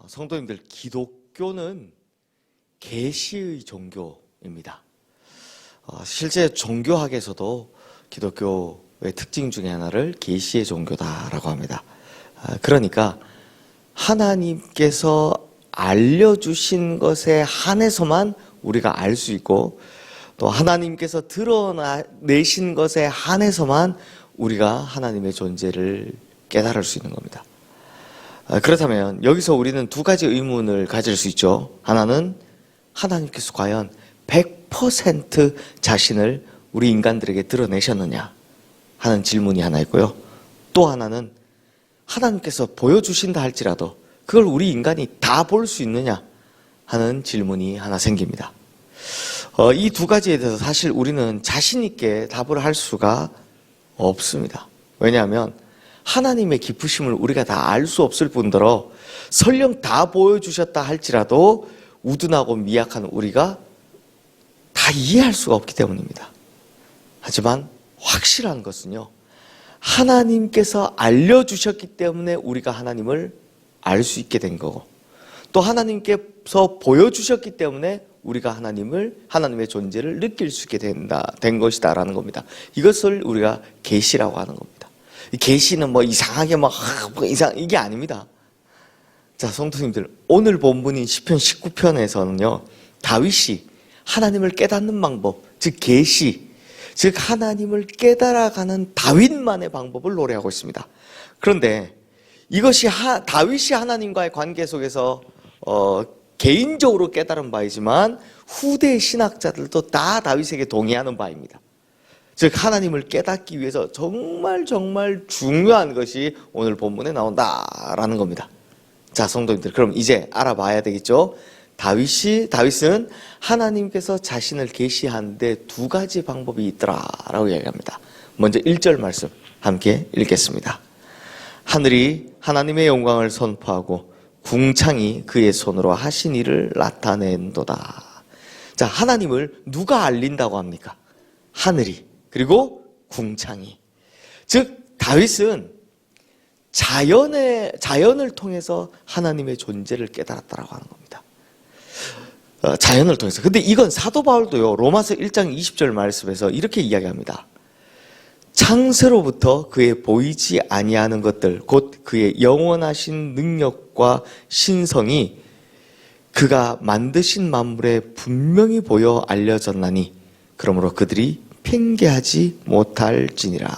성도님들, 기독교는 계시의 종교입니다. 실제 종교학에서도 기독교의 특징 중에 하나를 계시의 종교다라고 합니다. 그러니까 하나님께서 알려주신 것에 한해서만 우리가 알 수 있고, 또 하나님께서 드러내신 것에 한해서만 우리가 하나님의 존재를 깨달을 수 있는 겁니다. 그렇다면 여기서 우리는 두 가지 의문을 가질 수 있죠. 하나는 하나님께서 과연 100% 자신을 우리 인간들에게 드러내셨느냐 하는 질문이 하나 있고요. 또 하나는 하나님께서 보여주신다 할지라도 그걸 우리 인간이 다 볼 수 있느냐 하는 질문이 하나 생깁니다. 이 두 가지에 대해서 사실 우리는 자신 있게 답을 할 수가 없습니다. 왜냐하면 하나님의 깊으심을 우리가 다 알 수 없을 뿐더러 설령 다 보여주셨다 할지라도 우둔하고 미약한 우리가 다 이해할 수가 없기 때문입니다. 하지만 확실한 것은요, 하나님께서 알려주셨기 때문에 우리가 하나님을 알 수 있게 된 거고, 또 하나님께서 보여주셨기 때문에 우리가 하나님의 존재를 느낄 수 있게 된 것이다라는 겁니다. 이것을 우리가 계시라고 하는 겁니다. 계시는 이상하게 이게 아닙니다. 자, 성도님들, 오늘 본문인 시편 19편에서는요, 다윗이 하나님을 깨닫는 방법, 즉 계시, 즉 하나님을 깨달아가는 다윗만의 방법을 노래하고 있습니다. 그런데 이것이 다윗이 하나님과의 관계 속에서 개인적으로 깨달은 바이지만 후대 신학자들도 다 다윗에게 동의하는 바입니다. 즉 하나님을 깨닫기 위해서 정말 중요한 것이 오늘 본문에 나온다라는 겁니다. 자, 성도님들, 그럼 이제 알아봐야 되겠죠? 다윗은 하나님께서 자신을 계시하는데 두 가지 방법이 있더라라고 이야기합니다. 먼저 1절 말씀 함께 읽겠습니다. 하늘이 하나님의 영광을 선포하고 궁창이 그의 손으로 하신 일을 나타낸도다. 자, 하나님을 누가 알린다고 합니까? 하늘이, 그리고 궁창이. 즉 다윗은 자연을 통해서 하나님의 존재를 깨달았다라고 하는 겁니다. 자연을 통해서. 근데 이건 사도 바울도요, 로마서 1장 20절 말씀에서 이렇게 이야기합니다. 창세로부터 그의 보이지 아니하는 것들, 곧 그의 영원하신 능력과 신성이 그가 만드신 만물에 분명히 보여 알려졌나니 그러므로 그들이 핑계하지 못할지니라.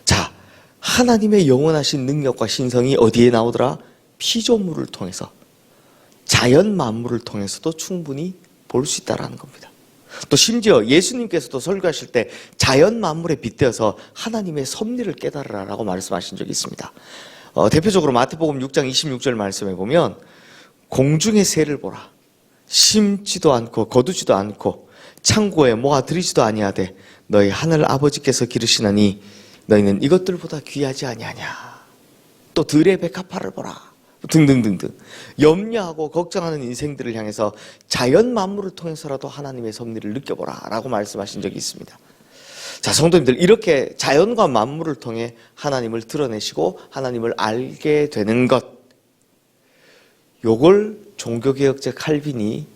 자, 하나님의 영원하신 능력과 신성이 어디에 나오더라? 피조물을 통해서, 자연 만물을 통해서도 충분히 볼 수 있다는 겁니다. 또 심지어 예수님께서도 설교하실 때 자연 만물에 빗대어서 하나님의 섭리를 깨달으라라고 말씀하신 적이 있습니다. 대표적으로 마태복음 6장 26절 말씀에 보면 공중의 새를 보라. 심지도 않고 거두지도 않고 창고에 모아들이지도 아니하되 너희 하늘 아버지께서 기르시나니 너희는 이것들보다 귀하지 아니하냐. 또 들의 백합화를 보라. 등등등등. 염려하고 걱정하는 인생들을 향해서 자연 만물을 통해서라도 하나님의 섭리를 느껴보라 라고 말씀하신 적이 있습니다. 자, 성도님들, 이렇게 자연과 만물을 통해 하나님을 드러내시고 하나님을 알게 되는 것, 요걸 종교개혁자 칼빈이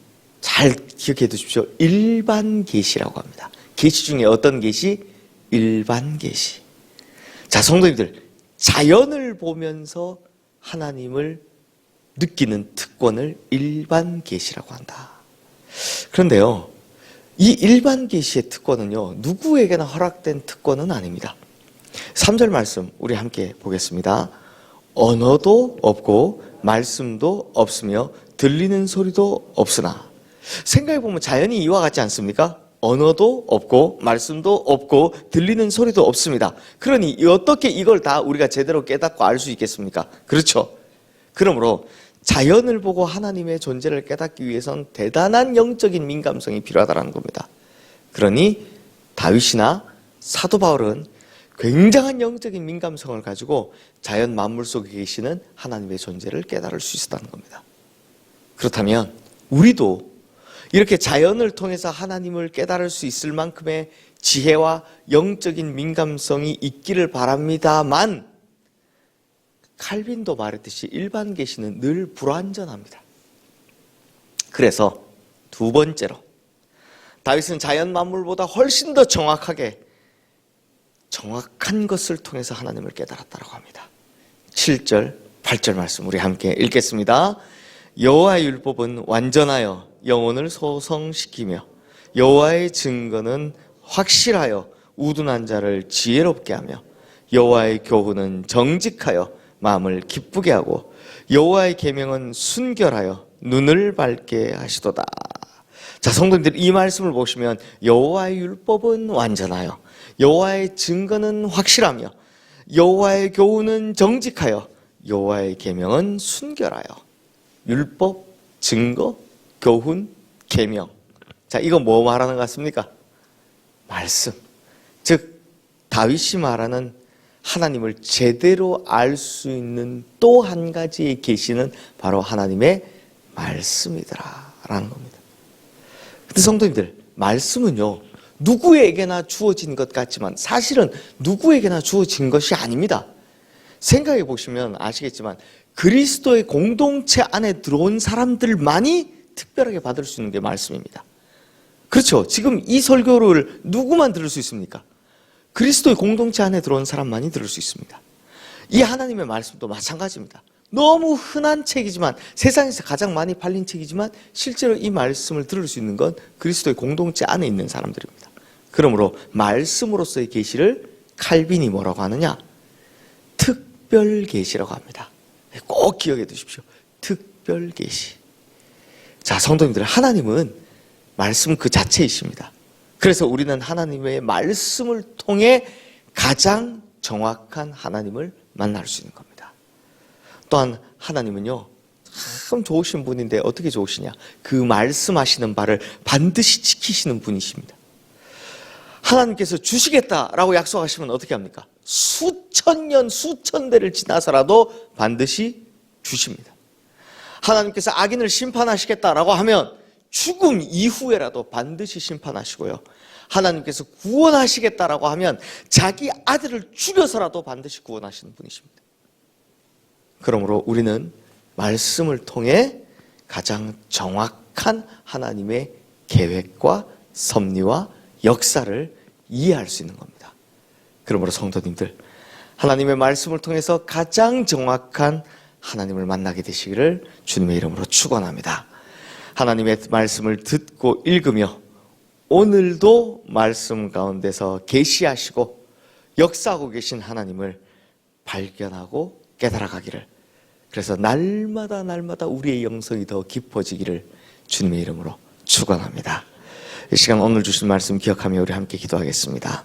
잘 기억해 두십시오. 일반 계시라고 합니다. 계시 중에 어떤 계시? 일반 계시. 자, 성도님들, 자연을 보면서 하나님을 느끼는 특권을 일반 계시라고 한다. 그런데요, 이 일반 계시의 특권은요, 누구에게나 허락된 특권은 아닙니다. 3절 말씀 우리 함께 보겠습니다. 언어도 없고 말씀도 없으며 들리는 소리도 없으나. 생각해보면 자연이 이와 같지 않습니까? 언어도 없고 말씀도 없고 들리는 소리도 없습니다. 그러니 어떻게 이걸 다 우리가 제대로 깨닫고 알 수 있겠습니까? 그렇죠. 그러므로 자연을 보고 하나님의 존재를 깨닫기 위해선 대단한 영적인 민감성이 필요하다는 겁니다. 그러니 다윗이나 사도 바울은 굉장한 영적인 민감성을 가지고 자연 만물 속에 계시는 하나님의 존재를 깨달을 수 있었다는 겁니다. 그렇다면 우리도 이렇게 자연을 통해서 하나님을 깨달을 수 있을 만큼의 지혜와 영적인 민감성이 있기를 바랍니다만, 칼빈도 말했듯이 일반 계시는 늘 불완전합니다. 그래서 두 번째로 다윗은 자연 만물보다 훨씬 더 정확한 것을 통해서 하나님을 깨달았다고 합니다. 7절, 8절 말씀 우리 함께 읽겠습니다. 여호와의 율법은 완전하여 영혼을 소성시키며 여호와의 증거는 확실하여 우둔한 자를 지혜롭게 하며 여호와의 교훈은 정직하여 마음을 기쁘게 하고 여호와의 계명은 순결하여 눈을 밝게 하시도다. 자, 성도님들, 이 말씀을 보시면 여호와의 율법은 완전하여 여호와의 증거는 확실하며 여호와의 교훈은 정직하여 여호와의 계명은 순결하여. 율법, 증거, 교훈, 계명. 자, 이거 뭐 말하는 것 같습니까? 말씀. 즉 다윗이 말하는 하나님을 제대로 알 수 있는 또 한 가지의 계시는 바로 하나님의 말씀이더라라는 겁니다. 근데 성도님들, 말씀은요 누구에게나 주어진 것 같지만 사실은 누구에게나 주어진 것이 아닙니다. 생각해 보시면 아시겠지만 그리스도의 공동체 안에 들어온 사람들만이 특별하게 받을 수 있는 게 말씀입니다. 그렇죠. 지금 이 설교를 누구만 들을 수 있습니까? 그리스도의 공동체 안에 들어온 사람만이 들을 수 있습니다. 이 하나님의 말씀도 마찬가지입니다. 너무 흔한 책이지만, 세상에서 가장 많이 팔린 책이지만 실제로 이 말씀을 들을 수 있는 건 그리스도의 공동체 안에 있는 사람들입니다. 그러므로 말씀으로서의 계시를 칼빈이 뭐라고 하느냐? 특별 계시라고 합니다. 꼭 기억해 두십시오. 특별 계시. 자, 성도님들, 하나님은 말씀 그 자체이십니다. 그래서 우리는 하나님의 말씀을 통해 가장 정확한 하나님을 만날 수 있는 겁니다. 또한 하나님은요 참 좋으신 분인데 어떻게 좋으시냐? 그 말씀하시는 바를 반드시 지키시는 분이십니다. 하나님께서 주시겠다라고 약속하시면 어떻게 합니까? 수천 년, 수천 대를 지나서라도 반드시 주십니다. 하나님께서 악인을 심판하시겠다라고 하면 죽음 이후에라도 반드시 심판하시고요. 하나님께서 구원하시겠다라고 하면 자기 아들을 죽여서라도 반드시 구원하시는 분이십니다. 그러므로 우리는 말씀을 통해 가장 정확한 하나님의 계획과 섭리와 역사를 이해할 수 있는 겁니다. 그러므로 성도님들, 하나님의 말씀을 통해서 가장 정확한 하나님을 만나게 되시기를 주님의 이름으로 축원합니다. 하나님의 말씀을 듣고 읽으며 오늘도 말씀 가운데서 계시하시고 역사하고 계신 하나님을 발견하고 깨달아가기를, 그래서 날마다 우리의 영성이 더 깊어지기를 주님의 이름으로 축원합니다. 이 시간 오늘 주신 말씀 기억하며 우리 함께 기도하겠습니다.